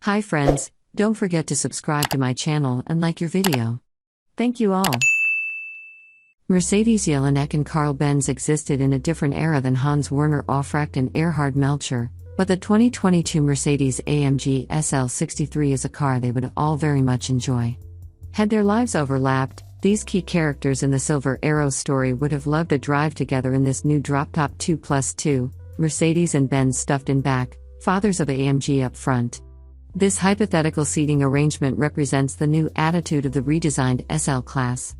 Hi friends, don't forget to subscribe to my channel and like your video. Thank you all. Mercedes Jellinek and Carl Benz existed in a different era than Hans Werner Aufrecht and Erhard Melcher, but the 2022 Mercedes-AMG SL63 is a car they would all very much enjoy. Had their lives overlapped, these key characters in the Silver Arrow story would have loved a drive together in this new drop-top 2+2, Mercedes and Benz stuffed in back, fathers of AMG up front. This hypothetical seating arrangement represents the new attitude of the redesigned SL class.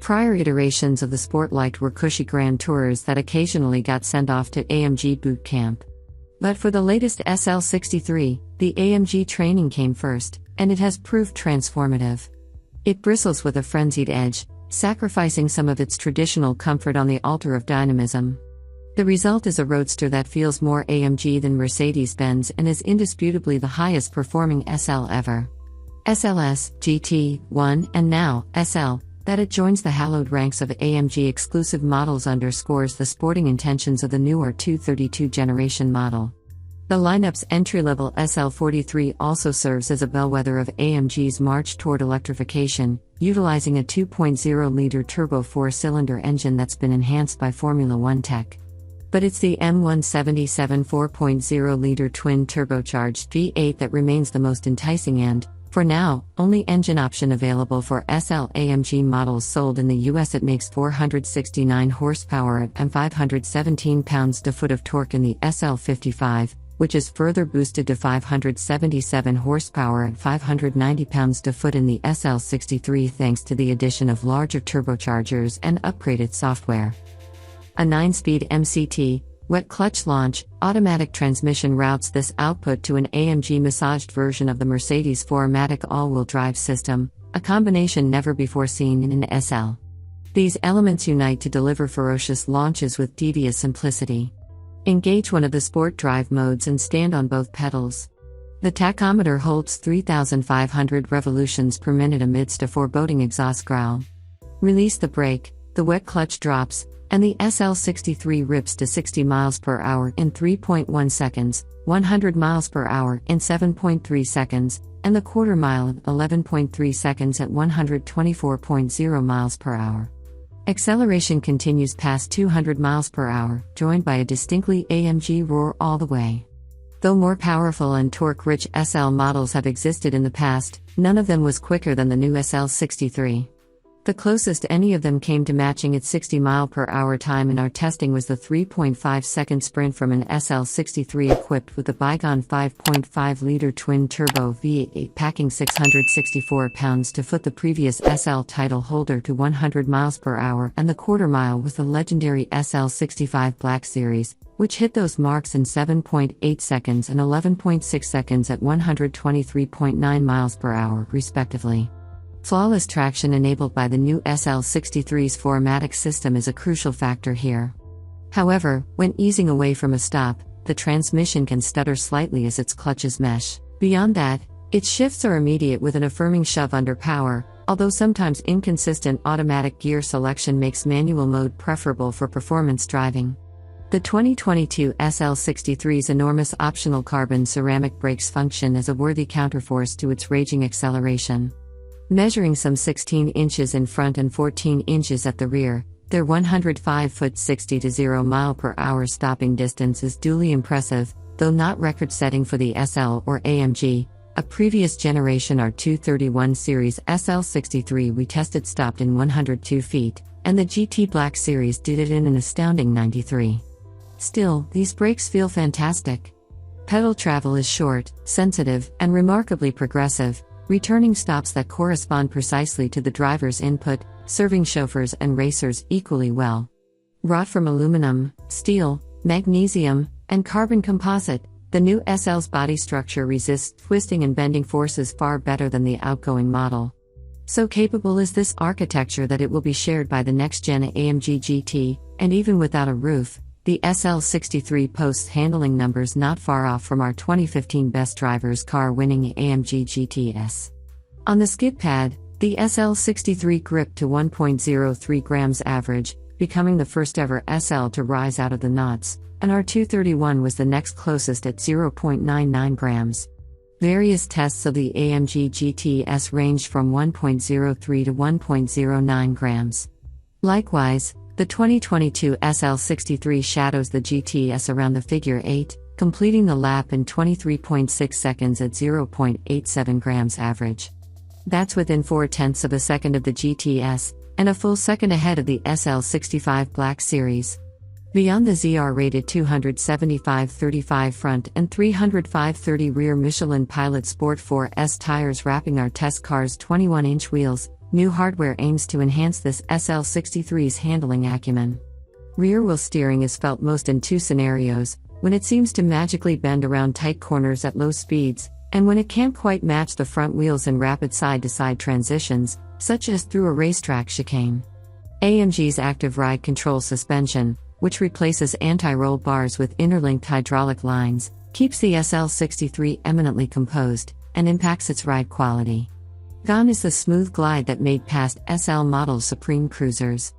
Prior iterations of the Sport Leicht were cushy grand tourers that occasionally got sent off to AMG boot camp. But for the latest SL63, the AMG training came first, and it has proved transformative. It bristles with a frenzied edge, sacrificing some of its traditional comfort on the altar of dynamism. The result is a roadster that feels more AMG than Mercedes-Benz and is indisputably the highest performing SL ever. SLS, GT, 1, and now, SL, that it joins the hallowed ranks of AMG exclusive models underscores the sporting intentions of the newer 232 generation model. The lineup's entry-level SL43 also serves as a bellwether of AMG's march toward electrification, utilizing a 2.0-liter turbo four-cylinder engine that's been enhanced by Formula One tech. But it's the M177 4.0-liter twin-turbocharged V8 that remains the most enticing and, for now, only engine option available for SL AMG models sold in the US. It makes 469 horsepower and 517 pounds-to-foot of torque in the SL55, which is further boosted to 577 horsepower and 590 pounds-to-foot in the SL63 thanks to the addition of larger turbochargers and upgraded software. A 9-speed MCT, wet clutch launch, automatic transmission routes this output to an AMG massaged version of the Mercedes 4MATIC all-wheel drive system, a combination never before seen in an SL. These elements unite to deliver ferocious launches with devious simplicity. Engage one of the sport drive modes and stand on both pedals. The tachometer holds 3,500 revolutions per minute amidst a foreboding exhaust growl. Release the brake, the wet clutch drops, and the SL63 rips to 60 miles per hour in 3.1 seconds, 100 miles per hour in 7.3 seconds, and the quarter mile in 11.3 seconds at 124.0 miles per hour. Acceleration continues past 200 miles per hour, joined by a distinctly AMG roar all the way. Though more powerful and torque-rich SL models have existed in the past, none of them was quicker than the new SL63. The closest any of them came to matching its 60 mph time in our testing was the 3.5-second sprint from an SL63 equipped with the bygone 5.5-liter twin-turbo V8 packing 664 pounds-to-foot, the previous SL title holder, to 100 miles per hour, and the quarter mile was the legendary SL65 Black Series, which hit those marks in 7.8 seconds and 11.6 seconds at 123.9 miles per hour, respectively. Flawless traction enabled by the new SL63's 4MATIC system is a crucial factor here. However, when easing away from a stop, the transmission can stutter slightly as its clutches mesh. Beyond that, its shifts are immediate with an affirming shove under power, although sometimes inconsistent automatic gear selection makes manual mode preferable for performance driving. The 2022 SL63's enormous optional carbon ceramic brakes function as a worthy counterforce to its raging acceleration. Measuring some 16 inches in front and 14 inches at the rear, their 105-foot 60-0 mph stopping distance is duly impressive, though not record-setting for the SL or AMG. A previous generation R231 series SL63 we tested stopped in 102 feet, and the GT Black Series did it in an astounding 93. Still, these brakes feel fantastic. Pedal travel is short, sensitive, and remarkably progressive, returning stops that correspond precisely to the driver's input, serving chauffeurs and racers equally well. Wrought from aluminum, steel, magnesium, and carbon composite, the new SL's body structure resists twisting and bending forces far better than the outgoing model. So capable is this architecture that it will be shared by the next-gen AMG GT, and even without a roof, the SL63 posts handling numbers not far off from our 2015 Best Drivers car winning AMG GTS. On the skid pad, the SL63 gripped to 1.03 grams average, becoming the first ever SL to rise out of the knots, and our 231 was the next closest at 0.99 grams. Various tests of the AMG GTS ranged from 1.03 to 1.09 grams. Likewise, the 2022 SL63 shadows the GTS around the figure 8, completing the lap in 23.6 seconds at 0.87 grams average. That's within 0.4 of a second of the GTS, and a full second ahead of the SL65 Black Series. Beyond the ZR-rated 275/35 front and 305/30 rear Michelin Pilot Sport 4S tires wrapping our test car's 21-inch wheels, new hardware aims to enhance this SL63's handling acumen. Rear-wheel steering is felt most in two scenarios: when it seems to magically bend around tight corners at low speeds, and when it can't quite match the front wheels in rapid side-to-side transitions, such as through a racetrack chicane. AMG's active ride control suspension, which replaces anti-roll bars with interlinked hydraulic lines, keeps the SL63 eminently composed, and impacts its ride quality. Gone is the smooth glide that made past SL models supreme cruisers.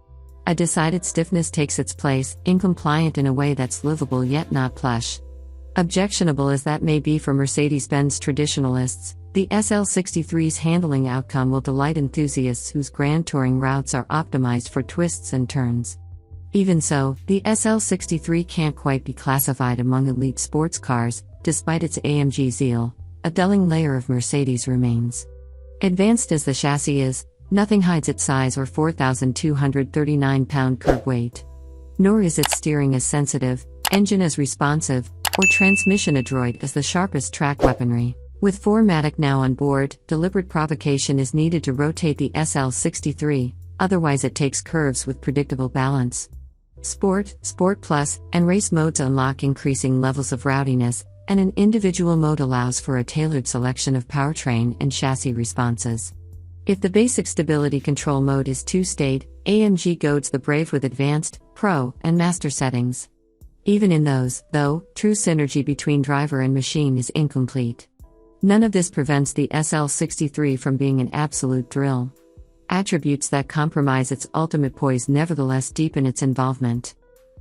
A decided stiffness takes its place, incompliant in a way that's livable yet not plush. Objectionable as that may be for Mercedes-Benz traditionalists, the SL63's handling outcome will delight enthusiasts whose grand touring routes are optimized for twists and turns. Even so, the SL63 can't quite be classified among elite sports cars, despite its AMG zeal. A dulling layer of Mercedes remains. Advanced as the chassis is, nothing hides its size or 4,239-pound curb weight. Nor is its steering as sensitive, engine as responsive, or transmission adroit as the sharpest track weaponry. With 4MATIC now on board, deliberate provocation is needed to rotate the SL63, otherwise it takes curves with predictable balance. Sport, Sport Plus, and Race modes unlock increasing levels of rowdiness, and an individual mode allows for a tailored selection of powertrain and chassis responses. If the basic stability control mode is two-state, AMG goads the brave with advanced, Pro, and Master settings. Even in those, though, true synergy between driver and machine is incomplete. None of this prevents the SL63 from being an absolute thrill. Attributes that compromise its ultimate poise nevertheless deepen its involvement.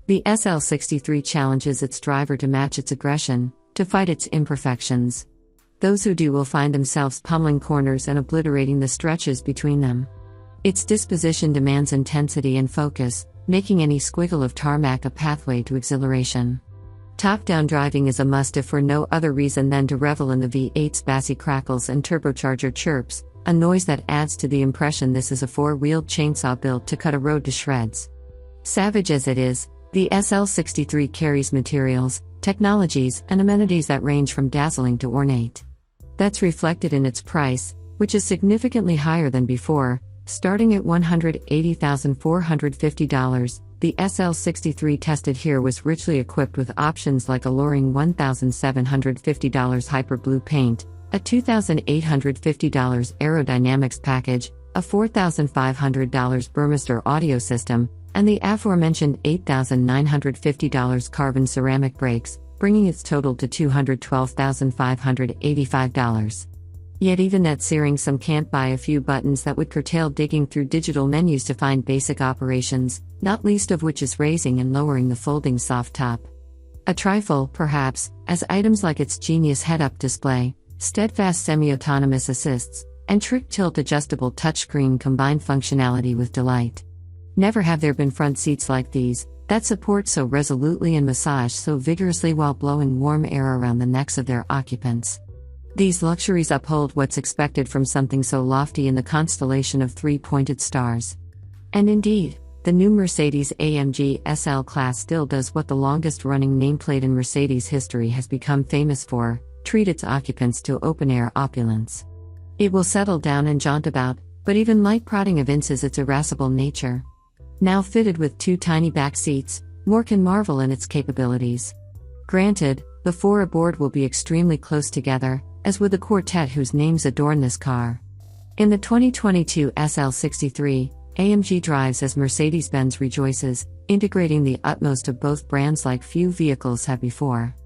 The SL63 challenges its driver to match its aggression, to fight its imperfections. Those who do will find themselves pummeling corners and obliterating the stretches between them. Its disposition demands intensity and focus, making any squiggle of tarmac a pathway to exhilaration. Top-down driving is a must if for no other reason than to revel in the V8's bassy crackles and turbocharger chirps, a noise that adds to the impression this is a four-wheeled chainsaw built to cut a road to shreds. Savage as it is, the SL63 carries materials, technologies, and amenities that range from dazzling to ornate. That's reflected in its price, which is significantly higher than before, starting at $180,450. The SL63 tested here was richly equipped with options like alluring $1,750 Hyper Blue paint, a $2,850 aerodynamics package, a $4,500 Burmester audio system, and the aforementioned $8,950 carbon ceramic brakes, bringing its total to $212,585. Yet even that searing sum can't buy a few buttons that would curtail digging through digital menus to find basic operations, not least of which is raising and lowering the folding soft top. A trifle, perhaps, as items like its genius head-up display, steadfast semi-autonomous assists, and trick tilt adjustable touchscreen combine functionality with delight. Never have there been front seats like these, that support so resolutely and massage so vigorously while blowing warm air around the necks of their occupants. These luxuries uphold what's expected from something so lofty in the constellation of three-pointed stars. And indeed, the new Mercedes-AMG SL class still does what the longest-running nameplate in Mercedes history has become famous for: treat its occupants to open-air opulence. It will settle down and jaunt about, but even light prodding evinces its irascible nature. Now fitted with two tiny back seats, more can marvel in its capabilities. Granted, the four aboard will be extremely close together, as with the quartet whose names adorn this car. In the 2022 SL63, AMG drives as Mercedes-Benz rejoices, integrating the utmost of both brands like few vehicles have before.